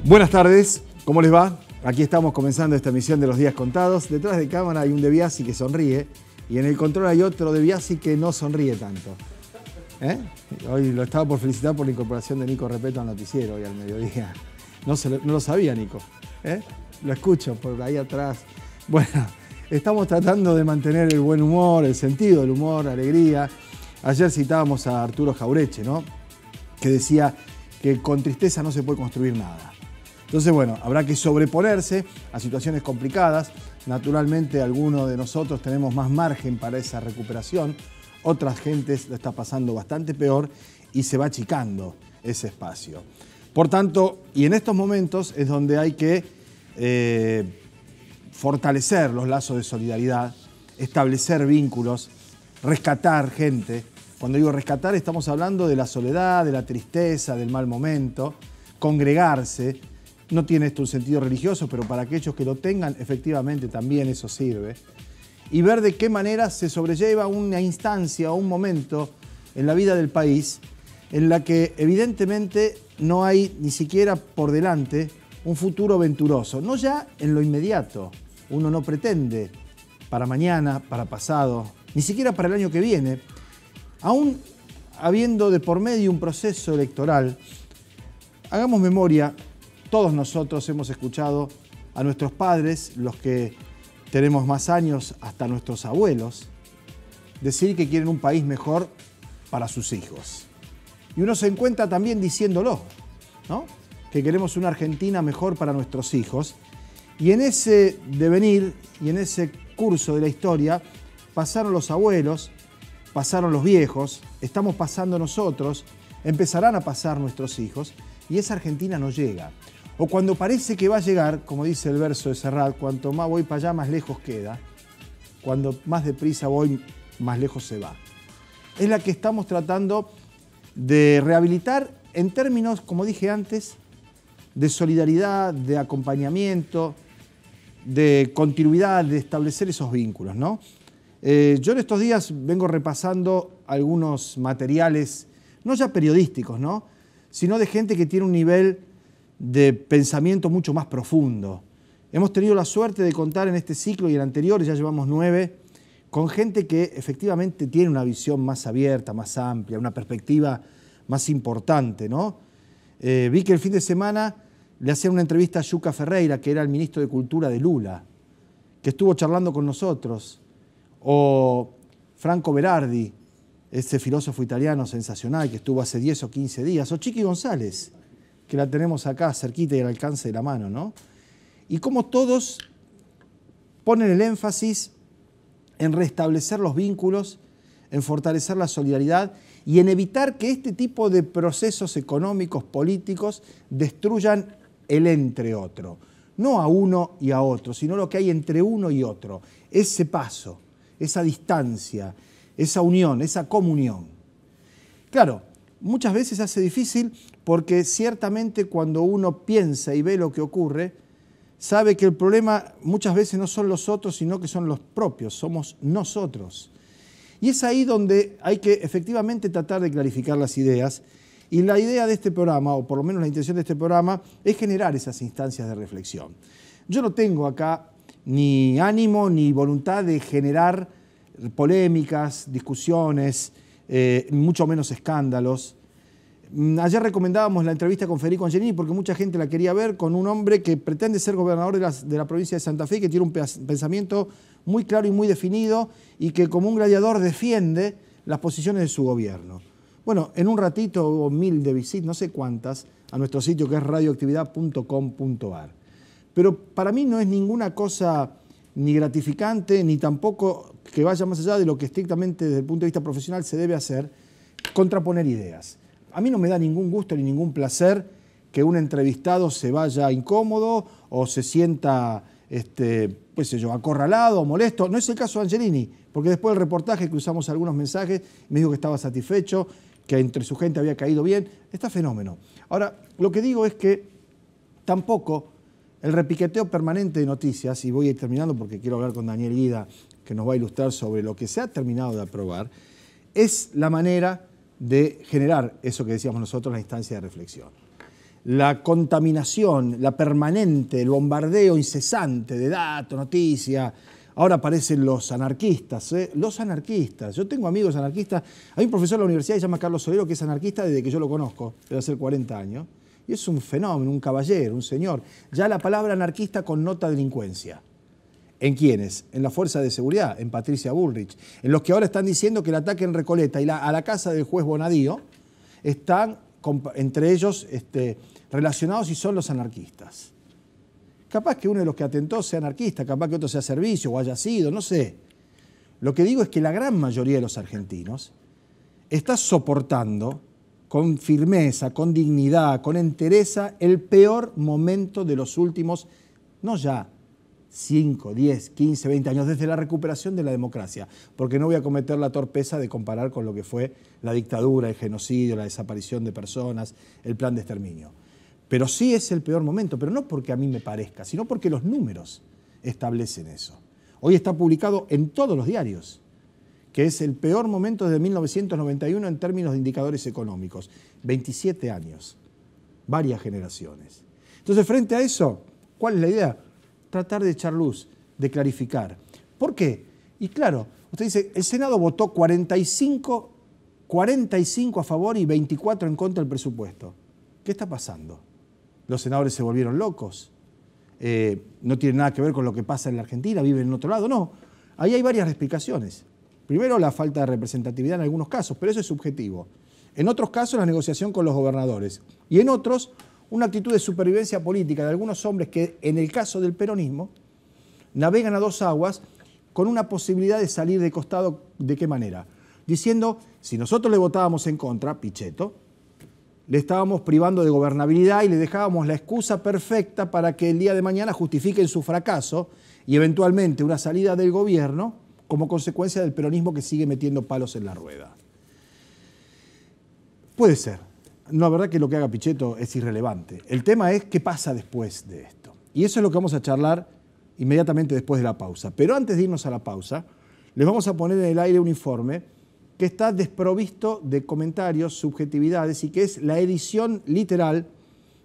Buenas tardes, ¿cómo les va? Aquí estamos comenzando esta emisión de Los Días Contados. Detrás de cámara hay un De Biasi que sonríe y en el control hay otro De Biasi que no sonríe tanto. Hoy lo estaba por felicitar por la incorporación de Nico Repetto al noticiero hoy al mediodía. No lo sabía, Nico. Lo escucho por ahí atrás. Bueno, estamos tratando de mantener el buen humor, el sentido del humor, la alegría. Ayer citábamos a Arturo Jauretche, ¿no? Que decía que con tristeza no se puede construir nada. Entonces, bueno, habrá que sobreponerse a situaciones complicadas. Naturalmente, algunos de nosotros tenemos más margen para esa recuperación. Otras gentes lo está pasando bastante peor y se va achicando ese espacio. Por tanto, y en estos momentos es donde hay que fortalecer los lazos de solidaridad, establecer vínculos, rescatar gente. Cuando digo rescatar, estamos hablando de la soledad, de la tristeza, del mal momento, congregarse. No tiene esto un sentido religioso, pero para aquellos que lo tengan, efectivamente también eso sirve. Y ver de qué manera se sobrelleva una instancia o un momento en la vida del país en la que evidentemente no hay ni siquiera por delante un futuro venturoso. No ya en lo inmediato. Uno no pretende para mañana, para pasado, ni siquiera para el año que viene. Aún habiendo de por medio un proceso electoral, hagamos memoria. Todos nosotros hemos escuchado a nuestros padres, los que tenemos más años, hasta nuestros abuelos, decir que quieren un país mejor para sus hijos. Y uno se encuentra también diciéndolo, ¿no? Que queremos una Argentina mejor para nuestros hijos. Y en ese devenir y en ese curso de la historia pasaron los abuelos, pasaron los viejos, estamos pasando nosotros, empezarán a pasar nuestros hijos y esa Argentina no llega. O cuando parece que va a llegar, como dice el verso de Serrat, cuanto más voy para allá, más lejos queda. Cuando más deprisa voy, más lejos se va. Es la que estamos tratando de rehabilitar en términos, como dije antes, de solidaridad, de acompañamiento, de continuidad, de establecer esos vínculos, ¿no? Yo en estos días vengo repasando algunos materiales, no ya periodísticos, ¿no? Sino de gente que tiene un nivel de pensamiento mucho más profundo. Hemos tenido la suerte de contar en este ciclo y en anteriores, ya llevamos 9, con gente que efectivamente tiene una visión más abierta, más amplia, una perspectiva más importante, ¿no? Vi que el fin de semana le hacían una entrevista a Yuca Ferreira, que era el ministro de Cultura de Lula, que estuvo charlando con nosotros, o Franco Berardi, ese filósofo italiano sensacional que estuvo hace 10 o 15 días, o Chiqui González, que la tenemos acá cerquita y al alcance de la mano, ¿no? Y cómo todos ponen el énfasis en restablecer los vínculos, en fortalecer la solidaridad y en evitar que este tipo de procesos económicos, políticos, destruyan el entre otro. No a uno y a otro, sino lo que hay entre uno y otro. Ese paso, esa distancia, esa unión, esa comunión. Claro, muchas veces hace difícil porque ciertamente cuando uno piensa y ve lo que ocurre, sabe que el problema muchas veces no son los otros, sino que son los propios, somos nosotros. Y es ahí donde hay que efectivamente tratar de clarificar las ideas. Y la idea de este programa, o por lo menos la intención de este programa, es generar esas instancias de reflexión. Yo no tengo acá ni ánimo ni voluntad de generar polémicas, discusiones, mucho menos escándalos. Ayer recomendábamos la entrevista con Federico Angelini porque mucha gente la quería ver con un hombre que pretende ser gobernador de la provincia de Santa Fe, que tiene un pensamiento muy claro y muy definido y que como un gladiador defiende las posiciones de su gobierno. Bueno, en un ratito hubo 1000 de visitas, no sé cuántas, a nuestro sitio que es radioactividad.com.ar. Pero para mí no es ninguna cosa ni gratificante, ni tampoco que vaya más allá de lo que estrictamente desde el punto de vista profesional se debe hacer, contraponer ideas. A mí no me da ningún gusto ni ningún placer que un entrevistado se vaya incómodo o se sienta, pues yo, acorralado o molesto. No es el caso de Angelini, porque después del reportaje cruzamos algunos mensajes, me dijo que estaba satisfecho, que entre su gente había caído bien. Está fenómeno. Ahora, lo que digo es que tampoco el repiqueteo permanente de noticias, y voy a ir terminando porque quiero hablar con Daniel Guida, que nos va a ilustrar sobre lo que se ha terminado de aprobar, es la manera de generar eso que decíamos nosotros, la instancia de reflexión. la contaminación, la permanente, el bombardeo incesante de datos, noticias. Ahora aparecen los anarquistas, los anarquistas. Yo tengo amigos anarquistas. Hay un profesor de la universidad que se llama Carlos Solero, que es anarquista desde que yo lo conozco, debe hacer 40 años. Y es un fenómeno, un caballero, un señor. Ya la palabra anarquista connota delincuencia. ¿En quiénes? En la Fuerza de Seguridad, en Patricia Bullrich. En los que ahora están diciendo que el ataque en Recoleta y a la casa del juez Bonadío están entre ellos relacionados y son los anarquistas. Capaz que uno de los que atentó sea anarquista, capaz que otro sea servicio o haya sido, no sé. Lo que digo es que la gran mayoría de los argentinos está soportando con firmeza, con dignidad, con entereza, el peor momento de los últimos, no ya 5, 10, 15, 20 años, desde la recuperación de la democracia, porque no voy a cometer la torpeza de comparar con lo que fue la dictadura, el genocidio, la desaparición de personas, el plan de exterminio. Pero sí es el peor momento, pero no porque a mí me parezca, sino porque los números establecen eso. Hoy está publicado en todos los diarios, que es el peor momento desde 1991 en términos de indicadores económicos. 27 años, varias generaciones. Entonces, frente a eso, ¿cuál es la idea? Tratar de echar luz, de clarificar. ¿Por qué? Y claro, usted dice, el Senado votó 45 a favor y 24 en contra del presupuesto. ¿Qué está pasando? ¿Los senadores se volvieron locos? ¿No tiene nada que ver con lo que pasa en la Argentina? ¿Viven en otro lado? No. Ahí hay varias explicaciones. Primero, la falta de representatividad en algunos casos, pero eso es subjetivo. En otros casos, la negociación con los gobernadores. Y en otros, una actitud de supervivencia política de algunos hombres que, en el caso del peronismo, navegan a dos aguas con una posibilidad de salir de costado. ¿De qué manera? Diciendo, si nosotros le votábamos en contra, Pichetto, le estábamos privando de gobernabilidad y le dejábamos la excusa perfecta para que el día de mañana justifiquen su fracaso y eventualmente una salida del gobierno como consecuencia del peronismo que sigue metiendo palos en la rueda. Puede ser. No, la verdad que lo que haga Pichetto es irrelevante. El tema es qué pasa después de esto. Y eso es lo que vamos a charlar inmediatamente después de la pausa. Pero antes de irnos a la pausa, les vamos a poner en el aire un informe que está desprovisto de comentarios, subjetividades y que es la edición literal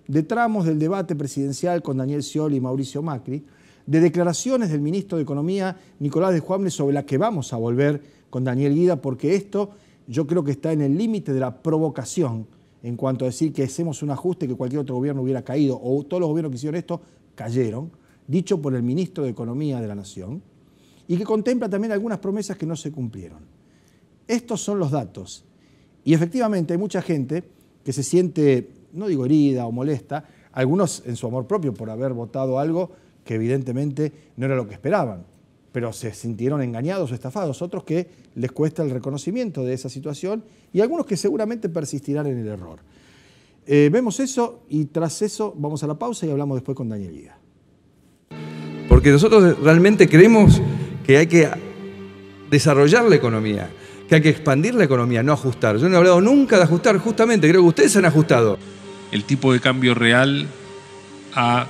de tramos del debate presidencial con Daniel Scioli y Mauricio Macri, de declaraciones del ministro de Economía, Nicolás de Juanne, sobre la que vamos a volver con Daniel Guida, porque esto yo creo que está en el límite de la provocación en cuanto a decir que hacemos un ajuste que cualquier otro gobierno hubiera caído, o todos los gobiernos que hicieron esto cayeron, dicho por el ministro de Economía de la Nación, y que contempla también algunas promesas que no se cumplieron. Estos son los datos. Y efectivamente hay mucha gente que se siente, no digo herida o molesta, algunos en su amor propio por haber votado algo que evidentemente no era lo que esperaban, pero se sintieron engañados o estafados, otros que les cuesta el reconocimiento de esa situación y algunos que seguramente persistirán en el error. Vemos eso y tras eso vamos a la pausa y hablamos después con Daniel Guida. Porque nosotros realmente creemos que hay que desarrollar la economía, que hay que expandir la economía, no ajustar. Yo no he hablado nunca de ajustar, justamente, creo que ustedes han ajustado. El tipo de cambio real ha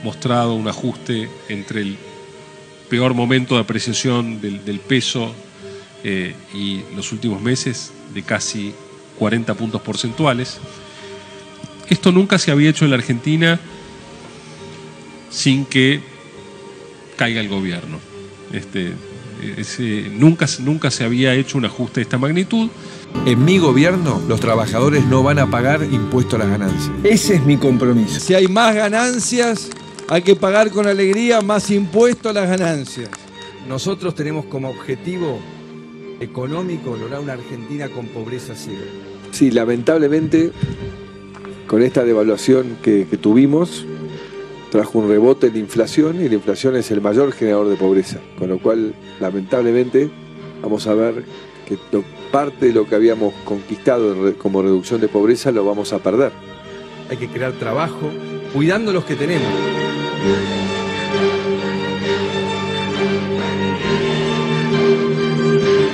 mostrado un ajuste entre el peor momento de apreciación del peso y los últimos meses de casi 40 puntos porcentuales. Esto nunca se había hecho en la Argentina sin que caiga el gobierno. Nunca se había hecho un ajuste de esta magnitud. En mi gobierno, los trabajadores no van a pagar impuesto a las ganancias. Ese es mi compromiso. Si hay más ganancias, hay que pagar con alegría más impuesto a las ganancias. Nosotros tenemos como objetivo económico lograr una Argentina con pobreza cero. Sí, lamentablemente, con esta devaluación que tuvimos, trajo un rebote en la inflación y la inflación es el mayor generador de pobreza. Con lo cual, lamentablemente, vamos a ver que parte de lo que habíamos conquistado como reducción de pobreza lo vamos a perder. Hay que crear trabajo, cuidando los que tenemos.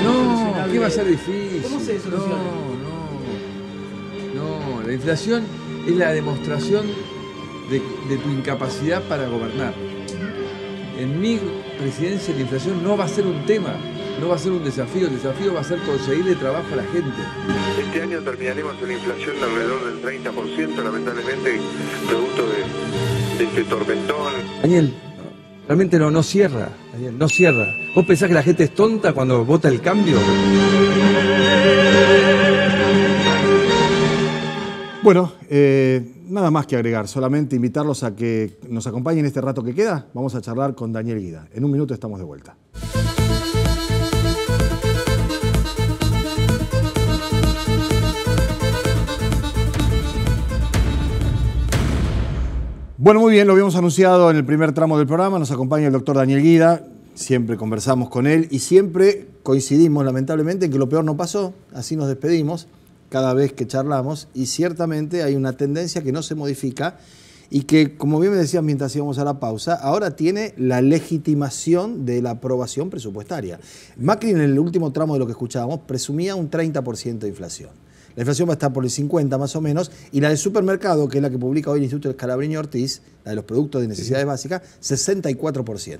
No, ¿qué va a ser difícil? ¿Cómo se soluciona? No, la inflación es la demostración de tu incapacidad para gobernar. En mi presidencia la inflación no va a ser un tema. no va a ser un desafío, el desafío va a ser conseguirle trabajo a la gente. Este año terminaremos una inflación de alrededor del 30%, lamentablemente, producto de este tormentón. Daniel, realmente no cierra, Daniel, no cierra. ¿Vos pensás que la gente es tonta cuando vota el cambio? Bueno, nada más que agregar, solamente invitarlos a que nos acompañen este rato que queda. Vamos a charlar con Daniel Guida. En un minuto estamos de vuelta. Bueno, muy bien, lo habíamos anunciado en el primer tramo del programa. Nos acompaña el doctor Daniel Guida. Siempre conversamos con él y siempre coincidimos, lamentablemente, en que lo peor no pasó. Así nos despedimos cada vez que charlamos y ciertamente hay una tendencia que no se modifica y que, como bien me decían mientras íbamos a la pausa, ahora tiene la legitimación de la aprobación presupuestaria. Macri, en el último tramo de lo que escuchábamos, presumía un 30% de inflación. La inflación va a estar por el 50 más o menos, y la del supermercado, que es la que publica hoy el Instituto Scalabrini Ortiz, la de los productos de necesidades básicas, 64%.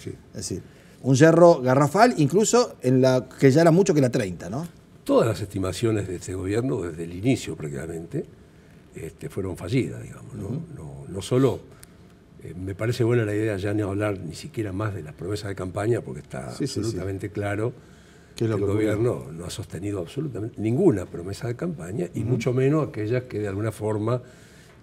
Sí. Es decir, un hierro garrafal, incluso en la que ya era mucho que la 30, ¿no? Todas las estimaciones de este gobierno, desde el inicio prácticamente, fueron fallidas, digamos. No solo, me parece buena la idea ya no hablar ni siquiera más de las promesas de campaña, porque está absolutamente claro que el gobierno no ha sostenido absolutamente ninguna promesa de campaña, y mucho menos aquellas que de alguna forma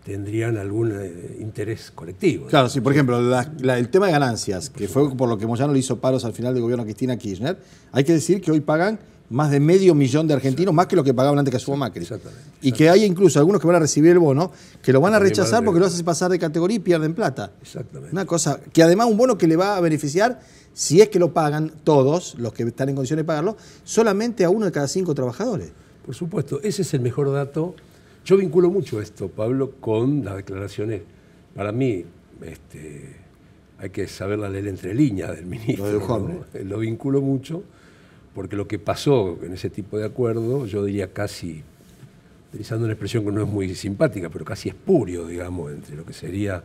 tendrían algún interés colectivo. Claro, sí, por ejemplo, el tema de ganancias, que fue por lo que Moyano le hizo paros al final del gobierno a Cristina Kirchner, hay que decir que hoy pagan más de 500.000 de argentinos, más que lo que pagaban antes que subo Macri. Exactamente. Y que hay incluso algunos que van a recibir el bono, que lo van a rechazar porque lo hace pasar de categoría y pierden plata. Exactamente. Una cosa, que además un bono que le va a beneficiar, si es que lo pagan todos, los que están en condiciones de pagarlo, solamente a 1 de cada 5 trabajadores. Por supuesto, ese es el mejor dato. Yo vinculo mucho esto, Pablo, con las declaraciones. Para mí, hay que saberla leer entre líneas del ministro. Lo vinculo mucho, porque lo que pasó en ese tipo de acuerdo, yo diría casi, utilizando una expresión que no es muy simpática, pero casi espurio, digamos, entre lo que sería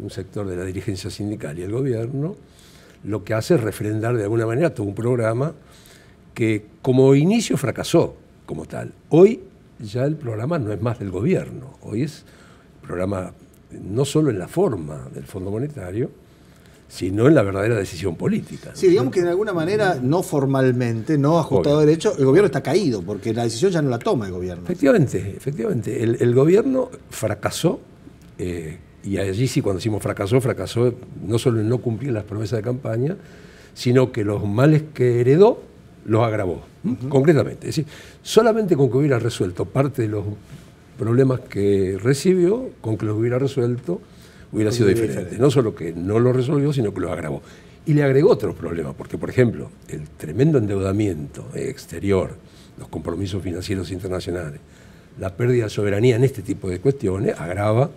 un sector de la dirigencia sindical y el gobierno, lo que hace es refrendar de alguna manera todo un programa que como inicio fracasó como tal. Hoy ya el programa no es más del gobierno, hoy es programa no solo en la forma del Fondo Monetario, sino en la verdadera decisión política. Sí, digamos que de alguna manera, no formalmente, no ajustado a derecho, el gobierno está caído, porque la decisión ya no la toma el gobierno. Efectivamente. El gobierno fracasó, y allí sí, cuando decimos fracasó no solo en no cumplir las promesas de campaña, sino que los males que heredó los agravó, concretamente. Es decir, solamente con que hubiera resuelto parte de los problemas que recibió, con que los hubiera resuelto, hubiera sido diferente. No solo que no lo resolvió, sino que lo agravó. Y le agregó otros problemas, porque, por ejemplo, el tremendo endeudamiento exterior, los compromisos financieros internacionales, la pérdida de soberanía en este tipo de cuestiones, agrava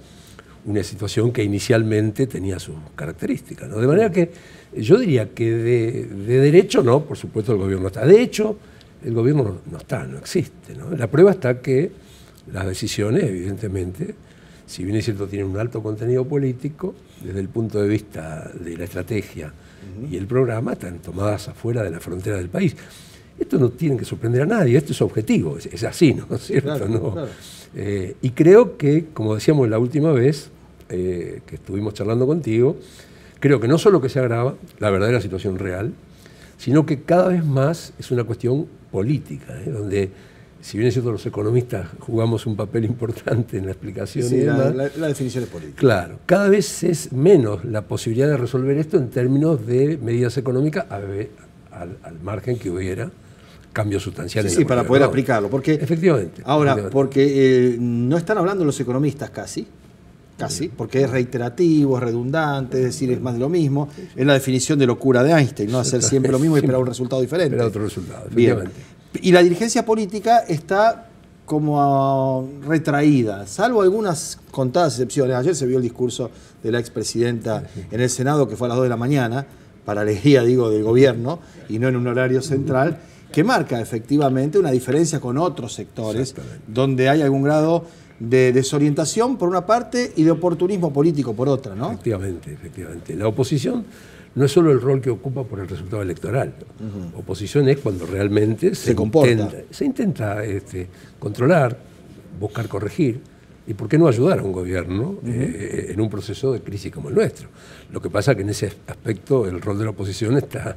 una situación que inicialmente tenía sus características, ¿no? De manera que yo diría que de derecho no, por supuesto el gobierno está. De hecho, el gobierno no está, no existe, ¿no? La prueba está que las decisiones, evidentemente, si bien es cierto, tienen un alto contenido político, desde el punto de vista de la estrategia y el programa, están tomadas afuera de la frontera del país. Esto no tiene que sorprender a nadie, esto es objetivo, es así, ¿no es cierto? Claro, ¿no? Claro. Y creo que, como decíamos la última vez que estuvimos charlando contigo, creo que no solo que se agrava la verdadera situación real, sino que cada vez más es una cuestión política, donde, si bien es cierto, los economistas jugamos un papel importante en la explicación y demás, la definición es política. Claro, cada vez es menos la posibilidad de resolver esto en términos de medidas económicas al margen que hubiera cambios sustanciales. Sí, para poder aplicarlo. Porque, efectivamente. Ahora, porque no están hablando los economistas casi, porque es reiterativo, es redundante, es decir, es más de lo mismo. Es la definición de locura de Einstein, no hacer siempre lo mismo y esperar un resultado diferente. Esperar otro resultado, efectivamente. Bien. Y la dirigencia política está como retraída, salvo algunas contadas excepciones. Ayer se vio el discurso de la expresidenta en el Senado, que fue a las 2 de la mañana, para alegría, digo, del gobierno, y no en un horario central, que marca efectivamente una diferencia con otros sectores, donde hay algún grado de desorientación por una parte y de oportunismo político por otra, ¿no? Efectivamente, efectivamente. La oposición no es solo el rol que ocupa por el resultado electoral. Oposición es cuando realmente se comporta. Se intenta controlar, buscar corregir, y por qué no ayudar a un gobierno en un proceso de crisis como el nuestro. Lo que pasa es que en ese aspecto el rol de la oposición está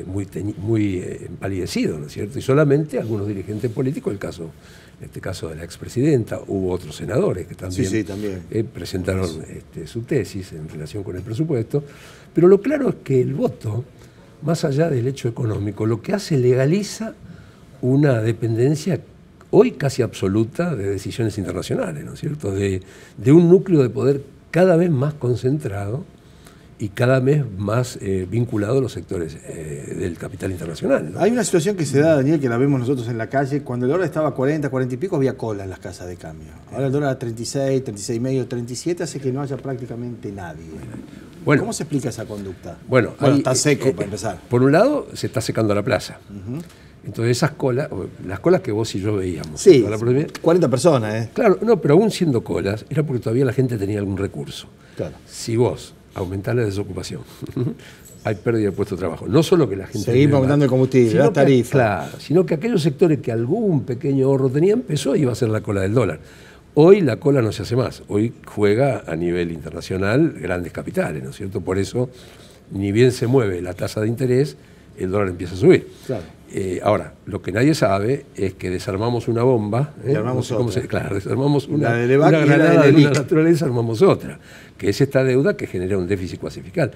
muy empalidecido, ¿no es cierto? Y solamente algunos dirigentes políticos, en este caso de la expresidenta, hubo otros senadores que también, presentaron su tesis en relación con el presupuesto. Pero lo claro es que el voto, más allá del hecho económico, lo que hace legaliza una dependencia hoy casi absoluta de decisiones internacionales, ¿no es cierto? De un núcleo de poder cada vez más concentrado y cada vez más vinculado a los sectores del capital internacional, ¿no? Hay una situación que se da, Daniel, que la vemos nosotros en la calle. Cuando el dólar estaba a 40, 40 y pico, había cola en las casas de cambio. Ahora el dólar a 36, 36 y medio, 37, hace que no haya prácticamente nadie. Bueno, ¿cómo se explica esa conducta? Bueno, está seco para empezar. Por un lado, se está secando la plaza. Entonces esas colas, las colas que vos y yo veíamos. Sí, 40 personas, ¿eh? Claro, no, pero aún siendo colas, era porque todavía la gente tenía algún recurso. Claro. Si vos aumentás la desocupación, hay pérdida de puesto de trabajo. No solo que la gente... Seguimos aumentando el combustible, las tarifas. Claro, sino que aquellos sectores que algún pequeño ahorro tenían, empezó y iba a ser la cola del dólar. Hoy la cola no se hace más. Hoy juega a nivel internacional grandes capitales, ¿no es cierto? Por eso, ni bien se mueve la tasa de interés, el dólar empieza a subir. Claro. Ahora, lo que nadie sabe es que desarmamos una bomba, armamos claro, desarmamos una granada de una naturaleza, armamos otra, que es esta deuda que genera un déficit cuasi fiscal.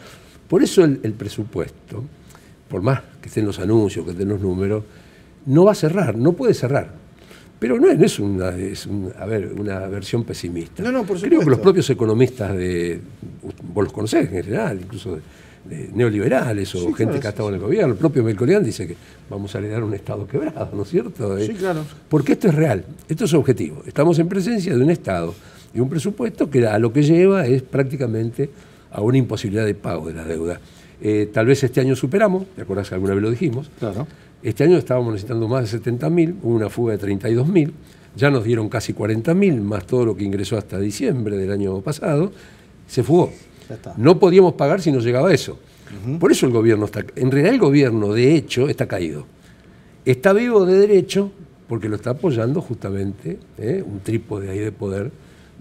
Por eso el presupuesto, por más que estén los anuncios, que estén los números, no va a cerrar, no puede cerrar. Pero no es una versión pesimista. No, por supuesto. Creo que los propios economistas vos los conocés en general, incluso de neoliberales o gente que ha estado en el gobierno, el propio Melconian dice que vamos a heredar un Estado quebrado, ¿no es cierto? Sí, claro. Porque esto es real, esto es objetivo. Estamos en presencia de un Estado y un presupuesto que a lo que lleva es prácticamente a una imposibilidad de pago de la deuda. Tal vez este año superamos, ¿te acordás que alguna vez lo dijimos? Claro. Este año estábamos necesitando más de 70.000, hubo una fuga de 32.000, ya nos dieron casi 40.000, más todo lo que ingresó hasta diciembre del año pasado, se fugó. No podíamos pagar si no llegaba a eso. Por eso el gobierno está... En realidad el gobierno, de hecho, está caído. Está vivo de derecho porque lo está apoyando justamente un trípode ahí de poder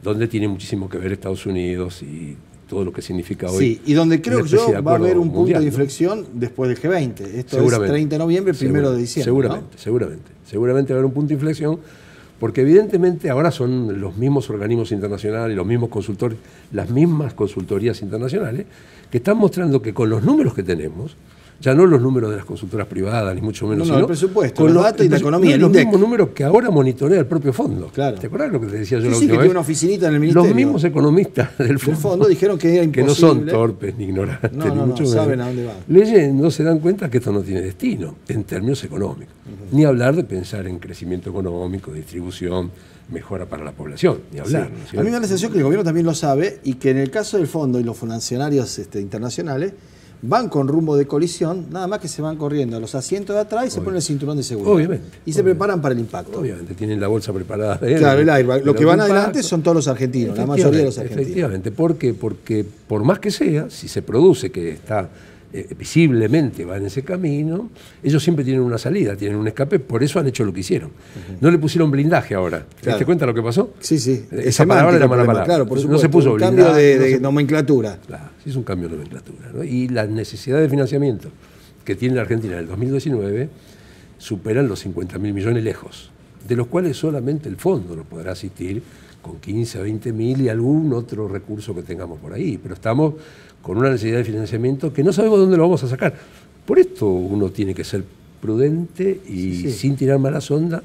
donde tiene muchísimo que ver Estados Unidos y todo lo que significa hoy. Sí, y donde creo yo va a haber un punto de inflexión después del G20. Esto es 30 de noviembre, 1 de diciembre. Seguramente va a haber un punto de inflexión, porque evidentemente ahora son los mismos organismos internacionales, los mismos consultores, las mismas consultorías internacionales, que están mostrando que con los números que tenemos, ya no los números de las consultoras privadas, ni mucho menos, sino el presupuesto, los datos y la economía, los mismos números que ahora monitorea el propio fondo. Claro. ¿Te acuerdas lo que te decía yo la última última vez? tiene una oficinita en el ministerio. Los mismos economistas del fondo dijeron que era imposible. Que no son torpes ni ignorantes, ni mucho menos. Saben a dónde van. Leyendo se dan cuenta que esto no tiene destino en términos económicos. Ni hablar de pensar en crecimiento económico, distribución, mejora para la población, ni hablar. Sí. A mí me da la sensación que el gobierno también lo sabe y que en el caso del fondo y los funcionarios internacionales van con rumbo de colisión, nada más que se van corriendo a los asientos de atrás y se ponen el cinturón de seguridad. Obviamente. Y se preparan para el impacto. Obviamente, tienen la bolsa preparada. Claro, el airbag. Lo que van adelante son todos los argentinos, la mayoría de los argentinos. Efectivamente, ¿por qué? Porque por más que sea, si se produce que está visiblemente va en ese camino, ellos siempre tienen una salida, tienen un escape, por eso han hecho lo que hicieron. No le pusieron blindaje ahora. ¿Te das cuenta lo que pasó? Sí, sí. Esa palabra era mala palabra. Claro, por supuesto, no se puso un blindaje. Cambio de nomenclatura. Claro, sí es un cambio de nomenclatura, ¿no? Y la necesidad de financiamiento que tiene la Argentina en el 2019 superan los 50.000 millones lejos, de los cuales solamente el fondo nos podrá asistir con 15 a 20.000 y algún otro recurso que tengamos por ahí. Pero estamos con una necesidad de financiamiento que no sabemos dónde lo vamos a sacar. Por esto uno tiene que ser prudente y sin tirar malas ondas,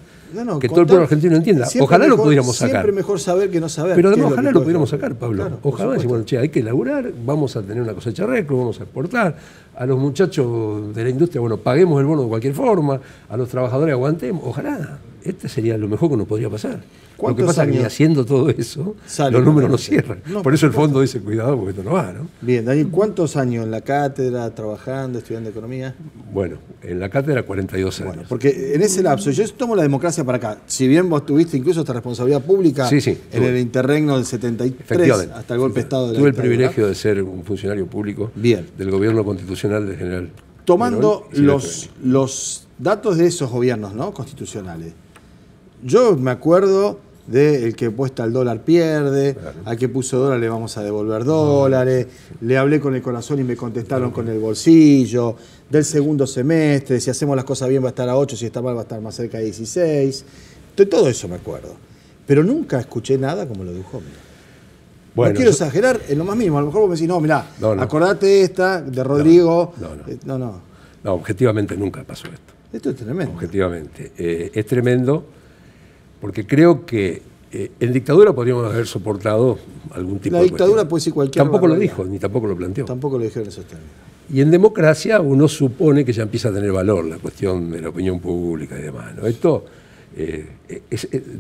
que todo el pueblo argentino entienda. Ojalá lo pudiéramos sacar. Siempre mejor saber que no saber. Pero además ojalá lo pudiéramos sacar, Pablo. Claro, ojalá decir, bueno, che, hay que laburar, vamos a tener una cosecha récord, vamos a exportar. A los muchachos de la industria, bueno, paguemos el bono de cualquier forma, a los trabajadores aguantemos. Ojalá. este sería lo mejor que nos podría pasar. Lo que ¿Cuántos pasa es que años haciendo todo eso, sale los números no correctamente? cierran. No, por eso el por fondo dice, cuidado, porque esto no va, ¿no? Bien, Daniel, ¿cuántos años en la cátedra, trabajando, estudiando economía? Bueno, en la cátedra 42 años. Bueno, porque en ese lapso, yo tomo la democracia para acá. Si bien vos tuviste incluso esta responsabilidad pública Sí, sí, en tuve. el interregno del 73 Efectivamente. hasta el golpe de Estado de la Tuve el dictadura. privilegio de ser un funcionario público Bien. del gobierno constitucional del general. Tomando Perón y Silvestre los datos de esos gobiernos, ¿no?, constitucionales. Yo me acuerdo del que puesta el dólar pierde, Claro. al que puso dólar le vamos a devolver dólares, le hablé con el corazón y me contestaron con el bolsillo, del segundo semestre, si hacemos las cosas bien va a estar a 8, si está mal va a estar más cerca de 16. De todo eso me acuerdo. Pero nunca escuché nada como lo dijo Mira. Bueno, no quiero yo- exagerar en lo más mínimo, a lo mejor vos me decís, no, mirá, No, no. acordate esta de Rodrigo. No. No. No, objetivamente nunca pasó esto. Esto es tremendo. Objetivamente. Es tremendo porque creo que en dictadura podríamos haber soportado algún tipo La de dictadura cuestión. puede decir cualquier Tampoco lo barbaridad. dijo, ni tampoco lo planteó. Tampoco lo dijeron en esos términos. Y en democracia uno supone que ya empieza a tener valor la cuestión de la opinión pública y demás, ¿no? Esto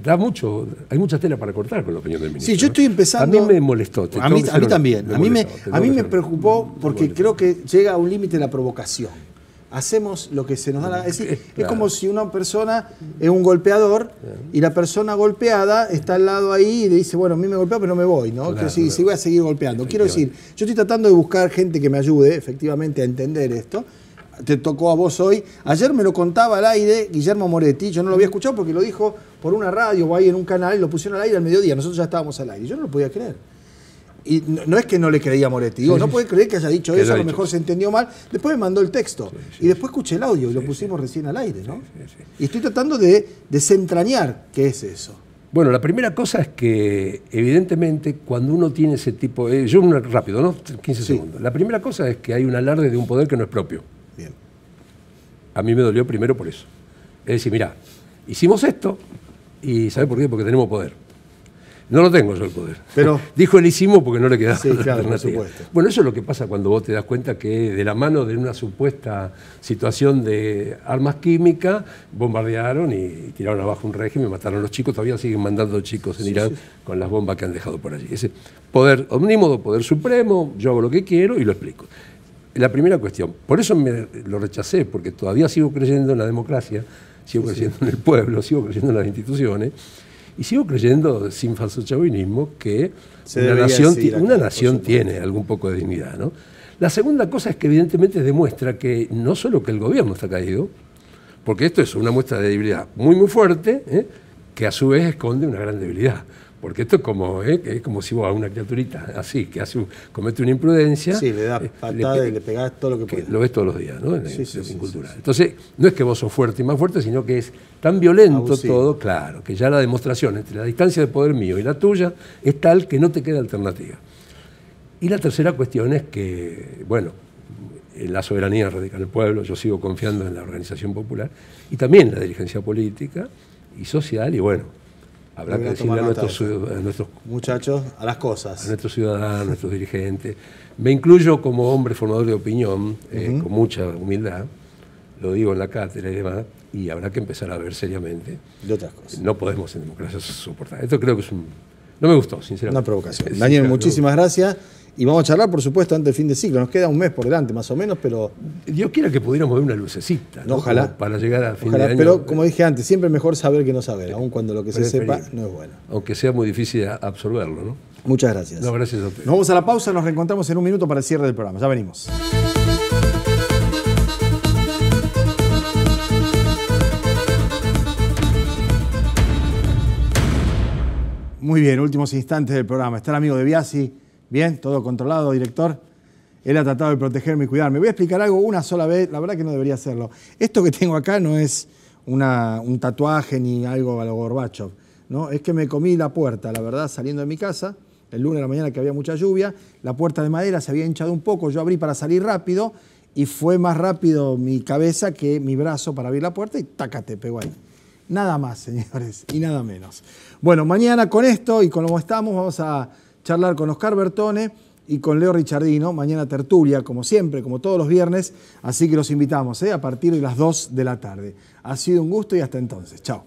da mucho, hay mucha tela para cortar con la opinión del ministro. Sí, yo estoy empezando. A mí me molestó. A mí también. A mí me preocupó me porque molestó. creo que llega a un límite la provocación. Hacemos lo que se nos da la. Es decir, es Claro. como si una persona es un golpeador y la persona golpeada está al lado ahí y le dice, bueno, a mí me golpea, pero no me voy, ¿no? Claro, Que sí, claro. sí voy a seguir golpeando. Quiero decir, yo estoy tratando de buscar gente que me ayude efectivamente a entender esto. Te tocó a vos hoy. Ayer me lo contaba al aire Guillermo Moretti, yo no lo había escuchado porque lo dijo por una radio o ahí en un canal y lo pusieron al aire al mediodía, nosotros ya estábamos al aire, yo no lo podía creer. Y no es que no le creía a Moretti, digo, no puede creer que haya dicho Que eso, lo a lo haya mejor dicho. se entendió mal. Después me mandó el texto y después escuché el audio y lo pusimos recién al aire, ¿no? Y estoy tratando de desentrañar qué es eso. Bueno, la primera cosa es que, evidentemente, cuando uno tiene ese tipo. Rápido, ¿no? 15 Sí. segundos. La primera cosa es que hay un alarde de un poder que no es propio. Bien. A mí me dolió primero por eso. Es decir, mirá, hicimos esto y ¿sabe por qué? Porque tenemos poder. No lo tengo yo el poder. Pero- Dijo el hicimos porque no le quedaba Sí, claro, por alternativa. supuesto. Bueno, eso es lo que pasa cuando vos te das cuenta que de la mano de una supuesta situación de armas químicas, bombardearon y tiraron abajo un régimen, mataron a los chicos, todavía siguen mandando chicos en Irán con las bombas que han dejado por allí. Ese poder omnímodo, poder supremo, yo hago lo que quiero y lo explico. La primera cuestión, por eso lo rechacé, porque todavía sigo creyendo en la democracia, sigo creyendo en el pueblo, sigo creyendo en las instituciones, y sigo creyendo, sin falso chauvinismo, que Se una debería nación, seguir acá, una por nación supuesto. tiene algún poco de dignidad, ¿no? La segunda cosa es que evidentemente demuestra que no solo que el gobierno está caído, porque esto es una muestra de debilidad muy, muy fuerte, que a su vez esconde una gran debilidad. Porque esto es como si vos a una criaturita así, que comete una imprudencia. Sí, le das patada y le pegás todo lo que que puede. lo ves todos los días, ¿no? En Sí, cultura. sí. Entonces, no es que vos sos fuerte y más fuerte, sino que es tan violento Abusivo. todo, claro, que ya la demostración entre la distancia de poder mío y la tuya es tal que no te queda alternativa. Y la tercera cuestión es que, bueno, la soberanía radica en el pueblo, yo sigo confiando en la organización popular, y también en la dirigencia política y social, y bueno, habrá que Deberían decirle a tomar nota nuestros Muchachos, a las a cosas. nuestros ciudadanos, a nuestros dirigentes. Me incluyo como hombre formador de opinión, con mucha humildad, lo digo en la cátedra y demás, y habrá que empezar a ver seriamente. De otras cosas. No podemos en democracia soportar. Esto creo que es no me gustó, sinceramente. Una provocación. Sí, Daniel, claro, muchísimas gracias. Y vamos a charlar, por supuesto, antes del fin de ciclo. Nos queda un mes por delante, más o menos, pero Dios quiera que pudiéramos ver una lucecita, ¿no? Ojalá. Como para llegar a fin ojalá. de año. Pero, como dije antes, siempre es mejor saber que no saber, aun cuando lo que se sepa Preferible. no es bueno. Aunque sea muy difícil absorberlo, ¿no? Muchas gracias. No, gracias a usted. Nos vamos a la pausa, nos reencontramos en un minuto para el cierre del programa. Ya venimos. Muy bien, últimos instantes del programa. Está el amigo de Biasi. Bien, todo controlado, director. Él ha tratado de protegerme y cuidarme. Voy a explicar algo una sola vez, la verdad que no debería hacerlo. Esto que tengo acá no es un tatuaje ni algo a lo Gorbachev, ¿no? Es que me comí la puerta, la verdad, saliendo de mi casa, el lunes de la mañana que había mucha lluvia, la puerta de madera se había hinchado un poco, yo abrí para salir rápido y fue más rápido mi cabeza que mi brazo para abrir la puerta y tácate, pegó ahí. Nada más, señores, y nada menos. Bueno, mañana con esto y con lo que estamos, vamos a charlar con Oscar Bertone y con Leo Richardino. Mañana tertulia, como siempre, como todos los viernes. Así que los invitamos a partir de las 2 de la tarde. Ha sido un gusto y hasta entonces. Chao.